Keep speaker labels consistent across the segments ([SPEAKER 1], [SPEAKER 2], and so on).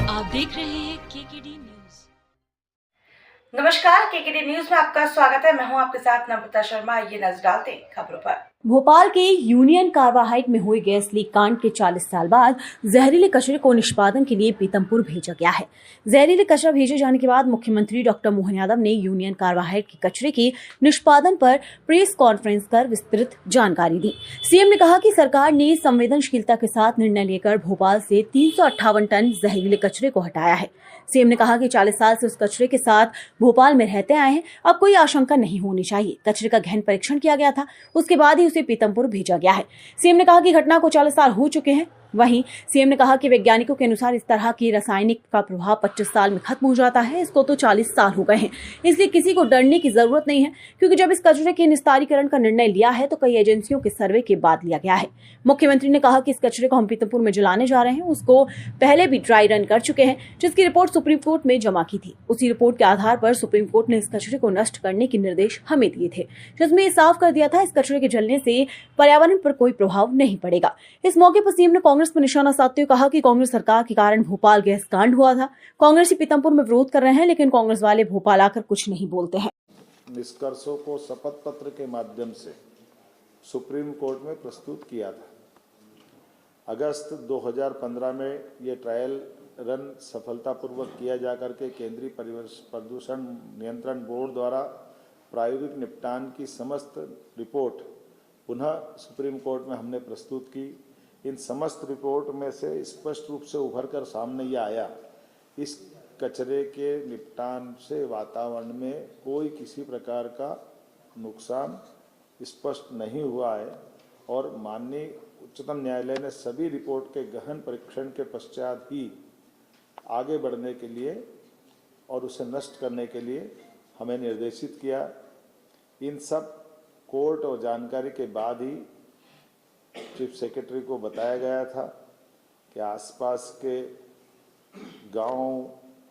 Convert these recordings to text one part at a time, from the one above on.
[SPEAKER 1] आप देख रहे हैं केकेडी न्यूज।
[SPEAKER 2] नमस्कार, केकेडी न्यूज में आपका स्वागत है। मैं हूं आपके साथ नम्रता शर्मा। ये नजर डालते हैं खबरों पर।
[SPEAKER 3] भोपाल के यूनियन कार्बाइड में हुए गैस लीक कांड के 40 साल बाद जहरीले कचरे को निष्पादन के लिए पीतमपुर भेजा गया है। जहरीले कचरा भेजे जाने के बाद मुख्यमंत्री डॉक्टर मोहन यादव ने यूनियन कार्बाइड के कचरे के निष्पादन पर प्रेस कॉन्फ्रेंस कर विस्तृत जानकारी दी। सीएम ने कहा कि सरकार ने संवेदनशीलता के साथ निर्णय लेकर भोपाल से 358 टन जहरीले कचरे को हटाया है। सीएम ने कहा कि 40 साल से उस कचरे के साथ भोपाल में रहते आए हैं, अब कोई आशंका नहीं होनी चाहिए। कचरे का गहन परीक्षण किया गया था, उसके बाद ही उसे पीतमपुर भेजा गया है। सीएम ने कहा कि घटना को 40 साल हो चुके हैं। वहीं सीएम ने कहा कि वैज्ञानिकों के अनुसार इस तरह की रासायनिक का प्रभाव 25 साल में खत्म हो जाता है। इसको तो 40 साल हो गए हैं, इसलिए किसी को डरने की जरूरत नहीं है, क्योंकि जब इस कचरे के निस्तारीकरण का निर्णय लिया है तो कई एजेंसियों के सर्वे के बाद लिया गया है। मुख्यमंत्री ने कहा कि इस कचरे को हम पीतमपुर में जलाने जा रहे हैं, उसको पहले भी ड्राई रन कर चुके हैं, जिसकी रिपोर्ट सुप्रीम कोर्ट में जमा की थी। उसी रिपोर्ट के आधार पर सुप्रीम कोर्ट ने इस कचरे को नष्ट करने के निर्देश हमें दिए थे, जिसमें ये साफ कर दिया था इस कचरे के जलने से पर्यावरण पर कोई प्रभाव नहीं पड़ेगा। इस मौके पर सीएम ने कांग्रेस पर निशाना साधते हुए कहा कि कांग्रेस सरकार के कारण भोपाल गैस कांड हुआ था। कांग्रेसी पीतमपुर में विरोध कर रहे हैं, लेकिन कांग्रेस वाले भोपाल आकर कुछ नहीं बोलते हैं।
[SPEAKER 4] निष्कर्षों को शपथ पत्र के माध्यम से सुप्रीम कोर्ट में प्रस्तुत किया था। अगस्त 2015 में ये ट्रायल रन सफलतापूर्वक किया जाकर के केंद्रीय प्रदूषण नियंत्रण बोर्ड द्वारा प्रायोगिक निपटान की समस्त रिपोर्ट पुनः सुप्रीम कोर्ट में हमने प्रस्तुत की। इन समस्त रिपोर्ट में से स्पष्ट रूप से उभर कर सामने ये आया, इस कचरे के निपटान से वातावरण में कोई किसी प्रकार का नुकसान स्पष्ट नहीं हुआ है और माननीय उच्चतम न्यायालय ने सभी रिपोर्ट के गहन परीक्षण के पश्चात ही आगे बढ़ने के लिए और उसे नष्ट करने के लिए हमें निर्देशित किया। इन सब कोर्ट और जानकारी के बाद ही चीफ सेक्रेटरी को बताया गया था कि आसपास के गांवों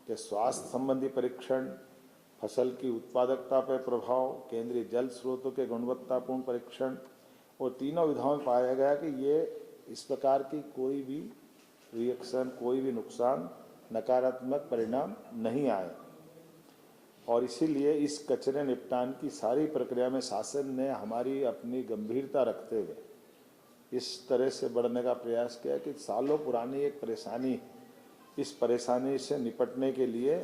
[SPEAKER 4] के स्वास्थ्य संबंधी परीक्षण, फसल की उत्पादकता पर प्रभाव, केंद्रीय जल स्रोतों के गुणवत्तापूर्ण परीक्षण और तीनों विधाओं में पाया गया कि ये इस प्रकार की कोई भी रिएक्शन, कोई भी नुकसान, नकारात्मक परिणाम नहीं आए। और इसीलिए इस कचरे निपटान की सारी प्रक्रिया में शासन ने हमारी अपनी गंभीरता रखते हुए इस तरह से बढ़ने का प्रयास किया कि सालों पुरानी एक परेशानी, इस परेशानी से निपटने के लिए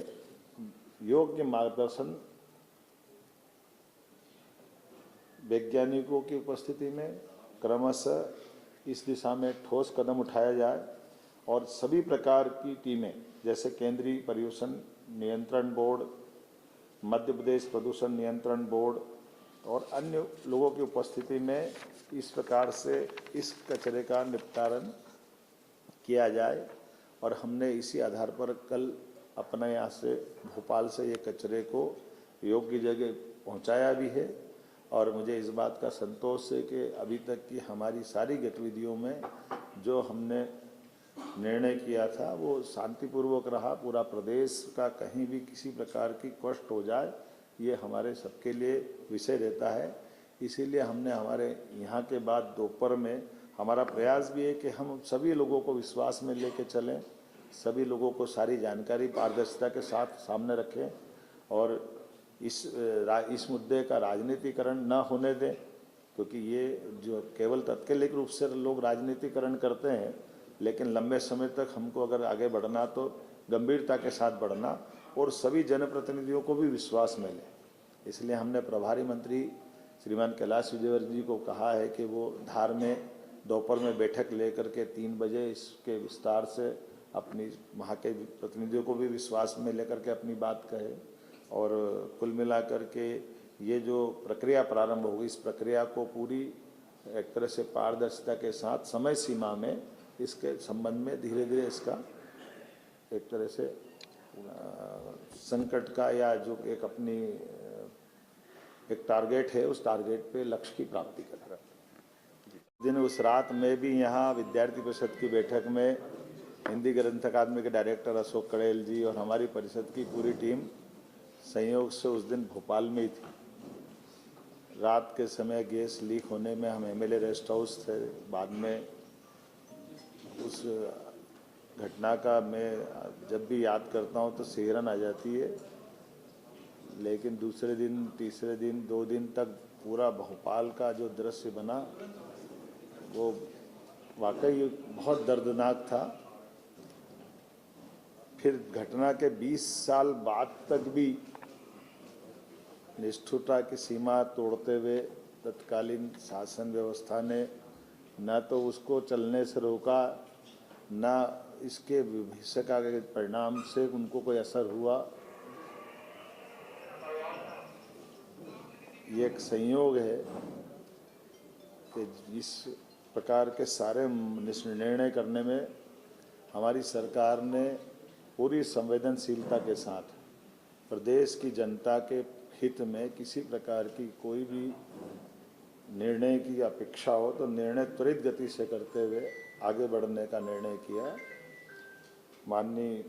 [SPEAKER 4] योग्य मार्गदर्शन वैज्ञानिकों की उपस्थिति में क्रमशः इस दिशा में ठोस कदम उठाया जाए और सभी प्रकार की टीमें जैसे केंद्रीय प्रदूषण नियंत्रण बोर्ड, मध्य प्रदेश प्रदूषण नियंत्रण बोर्ड और अन्य लोगों की उपस्थिति में इस प्रकार से इस कचरे का निपटान किया जाए। और हमने इसी आधार पर कल अपने यहाँ से भोपाल से ये कचरे को योग्य जगह पहुँचाया भी है। और मुझे इस बात का संतोष है कि अभी तक की हमारी सारी गतिविधियों में जो हमने निर्णय किया था वो शांतिपूर्वक रहा। पूरा प्रदेश का कहीं भी किसी प्रकार की कष्ट हो जाए ये हमारे सबके लिए विषय रहता है। इसीलिए हमने हमारे यहाँ के बाद दोपहर में हमारा प्रयास भी है कि हम सभी लोगों को विश्वास में लेके चलें, सभी लोगों को सारी जानकारी पारदर्शिता के साथ सामने रखें और इस मुद्दे का राजनीतिकरण न होने दें, क्योंकि ये जो केवल तात्कालिक रूप से लोग राजनीतिकरण करते हैं, लेकिन लंबे समय तक हमको अगर आगे बढ़ना तो गंभीरता के साथ बढ़ना और सभी जनप्रतिनिधियों को भी विश्वास में लें। इसलिए हमने प्रभारी मंत्री श्रीमान कैलाश विजयवर्गीय जी को कहा है कि वो धार में दोपहर में बैठक लेकर के 3 बजे इसके विस्तार से अपनी वहाँ के प्रतिनिधियों को भी विश्वास में लेकर के अपनी बात कहे। और कुल मिलाकर के ये जो प्रक्रिया प्रारंभ होगी, इस प्रक्रिया को पूरी एक तरह से पारदर्शिता के साथ समय सीमा में इसके संबंध में धीरे धीरे इसका एक तरह से संकट का या जो एक अपनी एक टारगेट है उस टारगेट पे लक्ष्य की प्राप्ति करेगा। दिन उस रात में भी यहाँ विद्यार्थी परिषद की बैठक में हिंदी ग्रंथ अकादमी के डायरेक्टर अशोक कड़ेल जी और हमारी परिषद की पूरी टीम संयोग से उस दिन भोपाल में ही थी। रात के समय गैस लीक होने में हम एमएलए रेस्ट हाउस थे, बाद में उस घटना का मैं जब भी याद करता हूँ तो सिहरन आ जाती है। लेकिन दूसरे दिन, तीसरे दिन, 2 दिन तक पूरा भोपाल का जो दृश्य बना वो वाकई बहुत दर्दनाक था। फिर घटना के 20 साल बाद तक भी निष्ठुरता की सीमा तोड़ते हुए तत्कालीन शासन व्यवस्था ने न तो उसको चलने से रोका, न इसके भविष्य के परिणाम से उनको कोई असर हुआ। ये एक संयोग है कि इस प्रकार के सारे निर्णय करने में हमारी सरकार ने पूरी संवेदनशीलता के साथ प्रदेश की जनता के हित में किसी प्रकार की कोई भी निर्णय की अपेक्षा हो तो निर्णय त्वरित गति से करते हुए आगे बढ़ने का निर्णय किया। माननीय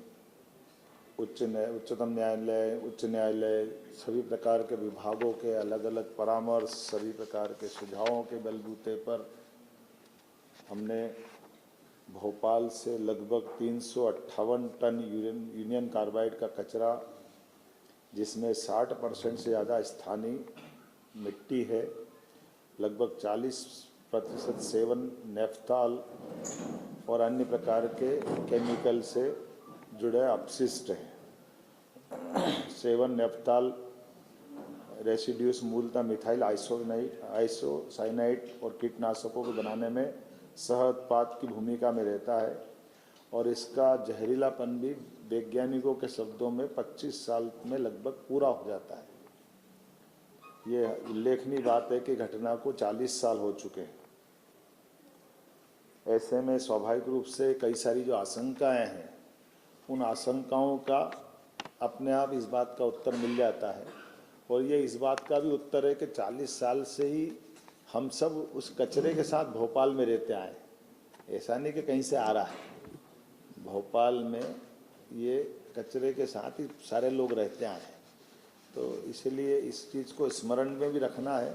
[SPEAKER 4] उच्चतम न्यायालय, उच्च न्यायालय, सभी प्रकार के विभागों के अलग अलग परामर्श, सभी प्रकार के सुझावों के बलबूते पर हमने भोपाल से लगभग 358 टन यूनियन कार्बाइड का कचरा, जिसमें 60% से ज़्यादा स्थानीय मिट्टी है, लगभग 40% सेवन नेफ्थॉल और अन्य प्रकार के केमिकल से जुड़े अपशिष्ट हैं। सेवन नेफ्थॉल रेसिड्यूस मूलतः मिथाइल आइसोसाइनाइड और कीटनाशकों को बनाने में सह उत्पाद की भूमिका में रहता है और इसका जहरीलापन भी वैज्ञानिकों के शब्दों में 25 साल में लगभग पूरा हो जाता है। ये उल्लेखनीय बात है कि घटना को 40 साल हो चुके हैं। ऐसे में स्वाभाविक रूप से कई सारी जो आशंकाएं हैं, उन आशंकाओं का अपने आप इस बात का उत्तर मिल जाता है। और ये इस बात का भी उत्तर है कि 40 साल से ही हम सब उस कचरे के साथ भोपाल में रहते आए। ऐसा नहीं कि कहीं से आ रहा है, भोपाल में ये कचरे के साथ ही सारे लोग रहते आए हैं। तो इसलिए इस चीज़ को स्मरण में भी रखना है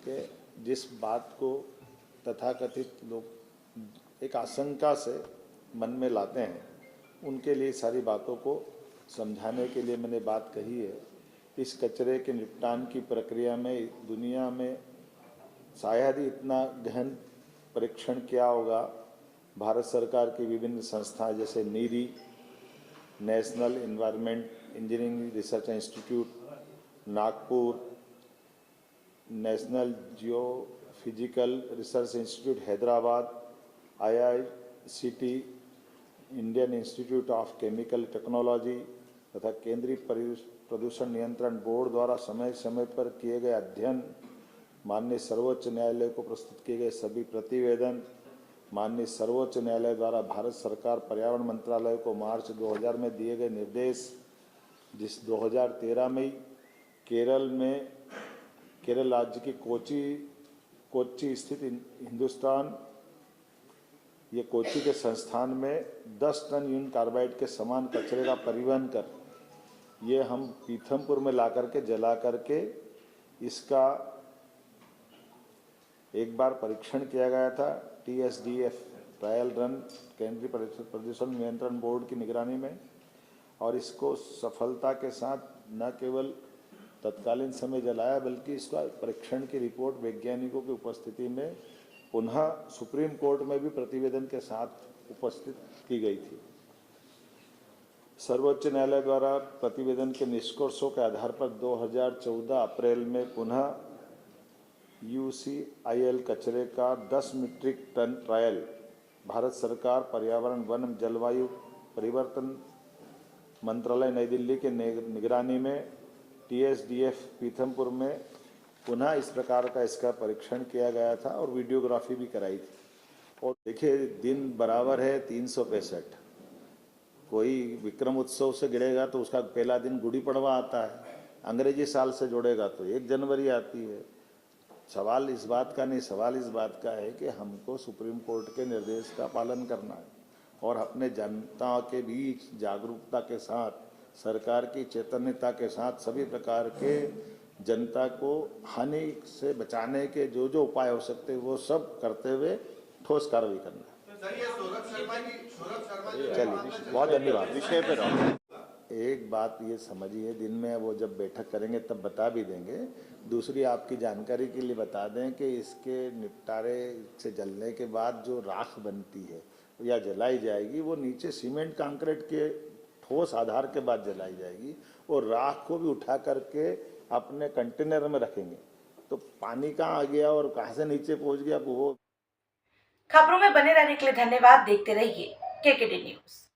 [SPEAKER 4] कि जिस बात को तथाकथित लोग एक आशंका से मन में लाते हैं, उनके लिए सारी बातों को समझाने के लिए मैंने बात कही है। इस कचरे के निपटान की प्रक्रिया में दुनिया में शायद ही इतना गहन परीक्षण किया होगा। भारत सरकार की विभिन्न संस्थाएं जैसे NEERI, National Environment Engineering Research Institute Nagpur, National Geophysical Research Institute Hyderabad, IICT, Indian Institute of Chemical Technology तथा केंद्रीय प्रदूषण नियंत्रण बोर्ड द्वारा समय समय पर किए गए अध्ययन, माननीय सर्वोच्च न्यायालय को प्रस्तुत किए गए सभी प्रतिवेदन, माननीय सर्वोच्च न्यायालय द्वारा भारत सरकार पर्यावरण मंत्रालय को मार्च 2000 में दिए गए निर्देश, जिस 2013 में केरल राज्य की कोच्चि स्थित हिंदुस्तान, ये कोच्चि के संस्थान में 10 टन यूनियन कार्बाइड के समान कचरे का परिवहन कर ये हम पीथमपुर में ला करके जला करके इसका एक बार परीक्षण किया गया था। TSDF ट्रायल रन केंद्रीय प्रदूषण नियंत्रण बोर्ड की निगरानी में, और इसको सफलता के साथ न केवल तत्कालीन समय जलाया बल्कि इसका परीक्षण की रिपोर्ट वैज्ञानिकों की उपस्थिति में पुनः सुप्रीम कोर्ट में भी प्रतिवेदन के साथ उपस्थित की गई थी। सर्वोच्च न्यायालय द्वारा प्रतिवेदन के निष्कर्षों के आधार पर 2014 अप्रैल में पुनः UCIL कचरे का 10 मीट्रिक टन ट्रायल भारत सरकार पर्यावरण वन जलवायु परिवर्तन मंत्रालय नई दिल्ली के निगरानी में TSDF पीथमपुर में पुनः इस प्रकार का इसका परीक्षण किया गया था और वीडियोग्राफी भी कराई थी। और देखिए, दिन बराबर है 365। कोई विक्रम उत्सव से गिरेगा तो उसका पहला दिन गुड़ी पड़वा आता है, अंग्रेजी साल से जोड़ेगा तो 1 जनवरी आती है। सवाल इस बात का नहीं, सवाल इस बात का है कि हमको सुप्रीम कोर्ट के निर्देश का पालन करना है और अपने जनता के बीच जागरूकता के साथ, सरकार की चैतन्यता के साथ सभी प्रकार के जनता को हानि से बचाने के जो जो उपाय हो सकते हैं वो सब करते हुए ठोस कार्रवाई करना है। चलिए, बहुत धन्यवाद। विषय पे रहो। एक बात ये समझिए, दिन में वो जब बैठक करेंगे तब बता भी देंगे। दूसरी आपकी जानकारी के लिए बता दें कि इसके निपटारे से जलने के बाद जो राख बनती है या जलाई जाएगी, वो नीचे सीमेंट कंक्रीट के ठोस आधार के बाद जलाई जाएगी और राख को भी उठा करके अपने कंटेनर में रखेंगे। तो पानी कहाँ आ गया और कहाँ से नीचे पहुँच गया वो।
[SPEAKER 2] खबरों में बने रहने के लिए धन्यवाद। देखते रहिए केकेडी न्यूज।